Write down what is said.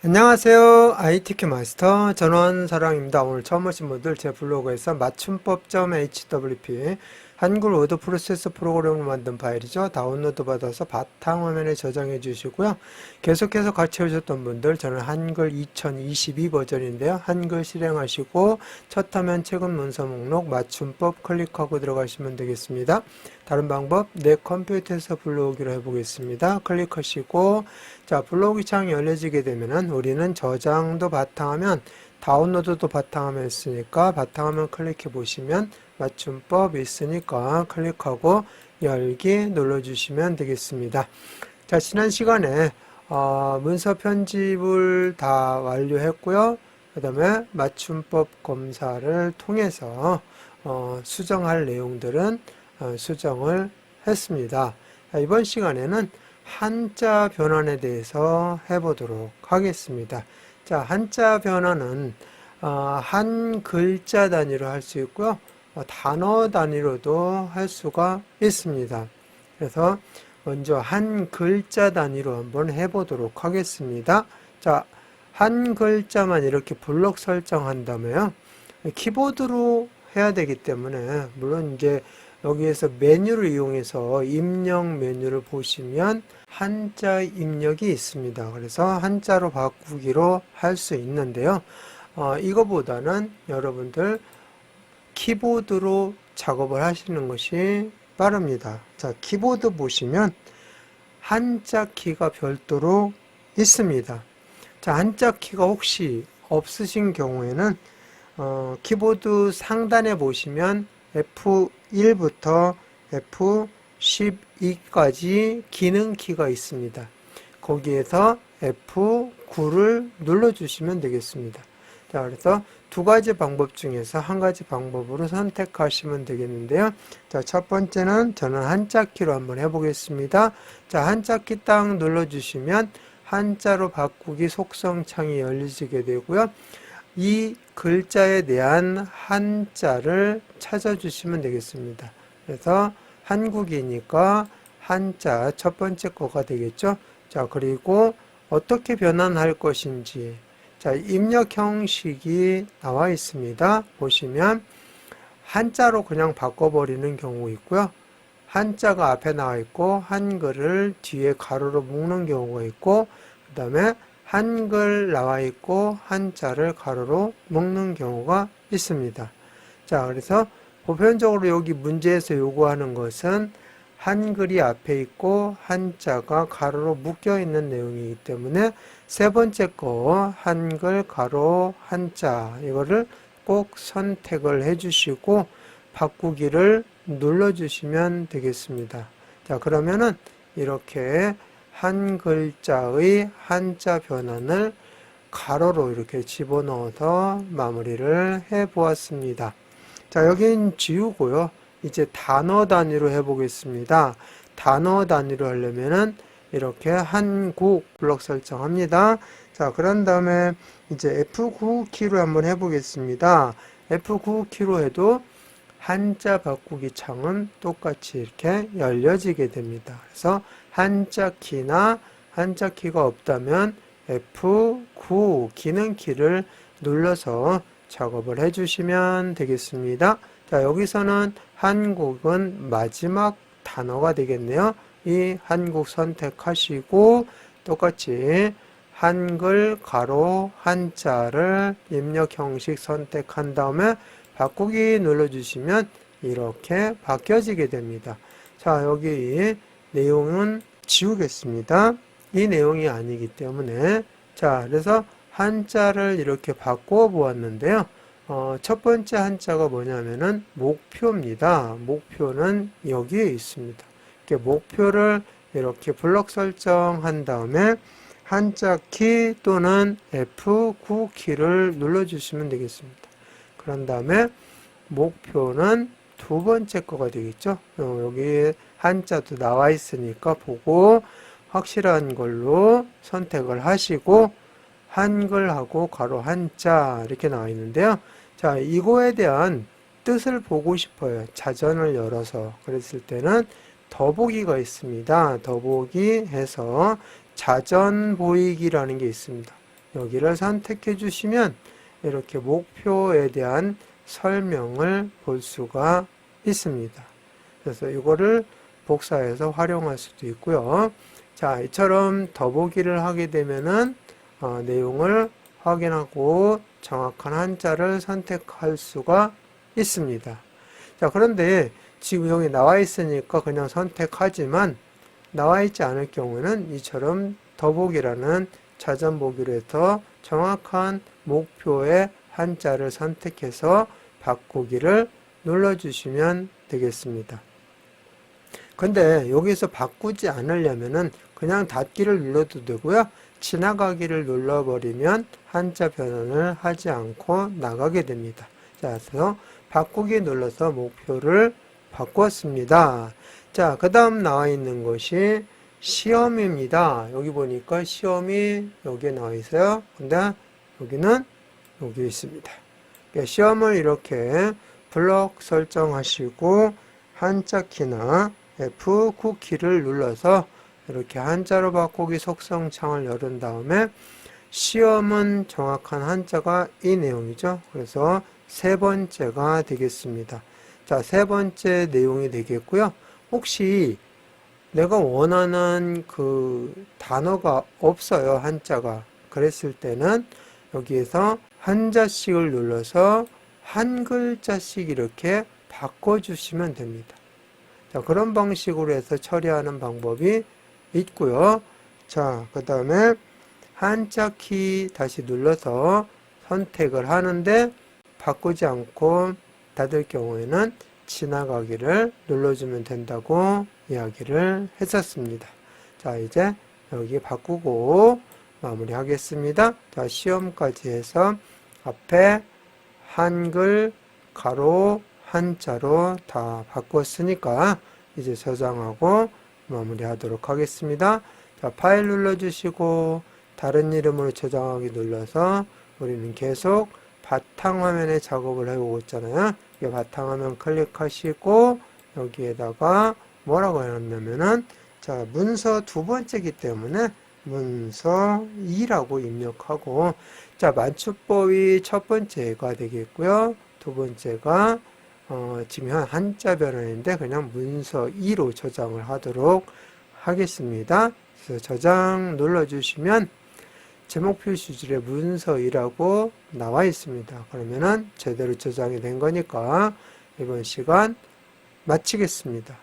안녕하세요. ITQ 마스터 전원사랑입니다. 오늘 처음 오신 분들 제 블로그에서 맞춤법.hwp 한글 워드 프로세서 프로그램을 만든 파일이죠. 다운로드 받아서 바탕화면에 저장해 주시고요. 계속해서 같이 오셨던 분들 저는 한글 2022 버전인데요. 한글 실행하시고 첫 화면 최근 문서 목록 맞춤법 클릭하고 들어가시면 되겠습니다. 다른 방법 내 컴퓨터에서 불러오기로 해보겠습니다. 클릭하시고 자, 블로그 창이 열려지게 되면은 우리는 저장도 바탕화면, 다운로드도 바탕화면 있으니까 바탕화면 클릭해 보시면 맞춤법 있으니까 클릭하고 열기 눌러주시면 되겠습니다. 자, 지난 시간에 문서 편집을 다 완료했고요. 그 다음에 맞춤법 검사를 통해서 수정할 내용들은 수정을 했습니다. 자, 이번 시간에는 한자 변환에 대해서 해보도록 하겠습니다. 자, 한자 변환은 한 글자 단위로 할 수 있고요. 단어 단위로도 할 수가 있습니다. 그래서 먼저 한 글자 단위로 한번 해보도록 하겠습니다. 자, 한 글자만 이렇게 블록 설정한다면 키보드로 해야 되기 때문에 물론 이제 여기에서 메뉴를 이용해서 입력 메뉴를 보시면 한자 입력이 있습니다. 그래서 한자로 바꾸기로 할 수 있는데요. 이거보다는 여러분들 키보드로 작업을 하시는 것이 빠릅니다. 자, 키보드 보시면 한자 키가 별도로 있습니다. 자, 한자 키가 혹시 없으신 경우에는 키보드 상단에 보시면 F1부터 F12까지 기능키가 있습니다. 거기에서 F9를 눌러주시면 되겠습니다. 자, 그래서 두 가지 방법 중에서 한 가지 방법으로 선택하시면 되겠는데요. 자, 첫 번째는 저는 한자키로 한번 해보겠습니다. 자, 한자키 딱 눌러주시면 한자로 바꾸기 속성 창이 열리게 되고요. 이 글자에 대한 한자를 찾아주시면 되겠습니다. 그래서 한국이니까 한자 첫 번째 거가 되겠죠. 자, 그리고 어떻게 변환할 것인지 자, 입력 형식이 나와 있습니다. 보시면 한자로 그냥 바꿔버리는 경우 있고요. 한자가 앞에 나와 있고 한글을 뒤에 가로로 묶는 경우가 있고 그 다음에 한글 나와 있고 한자를 가로로 묶는 경우가 있습니다. 자, 그래서 보편적으로 여기 문제에서 요구하는 것은 한글이 앞에 있고 한자가 가로로 묶여 있는 내용이기 때문에 세 번째 거 한글 가로 한자 이거를 꼭 선택을 해 주시고 바꾸기를 눌러 주시면 되겠습니다. 자, 그러면은 이렇게 한 글자의 한자 변환을 가로로 이렇게 집어넣어서 마무리를 해 보았습니다. 자, 여긴 지우고요. 이제 단어 단위로 해보겠습니다. 단어 단위로 하려면은 이렇게 한국 블록 설정합니다. 자, 그런 다음에 이제 F9 키로 한번 해보겠습니다. F9 키로 해도 한자 바꾸기 창은 똑같이 이렇게 열려지게 됩니다. 그래서 한자 키나 한자 키가 없다면 F9 기능 키를 눌러서 작업을 해주시면 되겠습니다. 자, 여기서는 한국은 마지막 단어가 되겠네요. 이 한국 선택하시고 똑같이 한글 가로 한자를 입력 형식 선택한 다음에 바꾸기 눌러주시면 이렇게 바뀌어지게 됩니다. 자, 여기 내용은 지우겠습니다. 이 내용이 아니기 때문에 자, 그래서 한자를 이렇게 바꿔 보았는데요. 첫 번째 한자가 뭐냐면은 목표입니다. 목표는 여기에 있습니다. 이렇게 목표를 이렇게 블록 설정한 다음에 한자 키 또는 F9 키를 눌러주시면 되겠습니다. 그런 다음에 목표는 두 번째 거가 되겠죠. 여기 한자도 나와 있으니까 보고 확실한 걸로 선택을 하시고 한글하고 가로 한자 이렇게 나와 있는데요. 자, 이거에 대한 뜻을 보고 싶어요. 자전을 열어서 그랬을 때는 더보기가 있습니다. 더보기 해서 자전 보이기라는 게 있습니다. 여기를 선택해 주시면 이렇게 목표에 대한 설명을 볼 수가 있습니다. 그래서 이거를 복사해서 활용할 수도 있고요. 자, 이처럼 더보기를 하게 되면은 내용을 확인하고 정확한 한자를 선택할 수가 있습니다. 자, 그런데 지금 여기 나와 있으니까 그냥 선택하지만 나와 있지 않을 경우에는 이처럼 더보기라는 자전 보기로 해서 정확한 목표의 한자를 선택해서 바꾸기를 눌러주시면 되겠습니다. 근데 여기서 바꾸지 않으려면은 그냥 닫기를 눌러도 되고요. 지나가기를 눌러버리면 한자 변환을 하지 않고 나가게 됩니다. 자, 그래서 바꾸기 눌러서 목표를 바꾸었습니다. 자, 그 다음 나와 있는 것이 시험입니다. 여기 보니까 시험이 여기에 나와 있어요. 근데 여기는 여기 있습니다. 시험을 이렇게 블럭 설정하시고 한자 키나 F9 키를 눌러서 이렇게 한자로 바꾸기 속성창을 열은 다음에 시험은 정확한 한자가 이 내용이죠. 그래서 세 번째가 되겠습니다. 자, 세 번째 내용이 되겠고요. 혹시 내가 원하는 그 단어가 없어요. 한자가. 그랬을 때는 여기에서 한자씩을 눌러서 한 글자씩 이렇게 바꿔주시면 됩니다. 자, 그런 방식으로 해서 처리하는 방법이 있고요. 자, 그 다음에 한자 키 다시 눌러서 선택을 하는데 바꾸지 않고 닫을 경우에는 지나가기를 눌러주면 된다고 이야기를 했었습니다. 자, 이제 여기 바꾸고 마무리 하겠습니다. 자, 시험까지 해서 앞에 한글, 가로, 한자로 다 바꿨으니까 이제 저장하고 마무리 하도록 하겠습니다. 자, 파일 눌러주시고 다른 이름으로 저장하기 눌러서 우리는 계속 바탕화면에 작업을 해오고 있잖아요. 이 바탕화면 클릭하시고 여기에다가 뭐라고 해놨냐면은 자, 문서 두 번째이기 때문에 문서 2라고 입력하고 자, 맞춤법이 첫 번째가 되겠고요. 두 번째가 지금 한자 변환인데 그냥 문서 2로 저장을 하도록 하겠습니다. 그래서 저장 눌러주시면 제목 표시줄에 문서 2라고 나와 있습니다. 그러면은 제대로 저장이 된 거니까 이번 시간 마치겠습니다.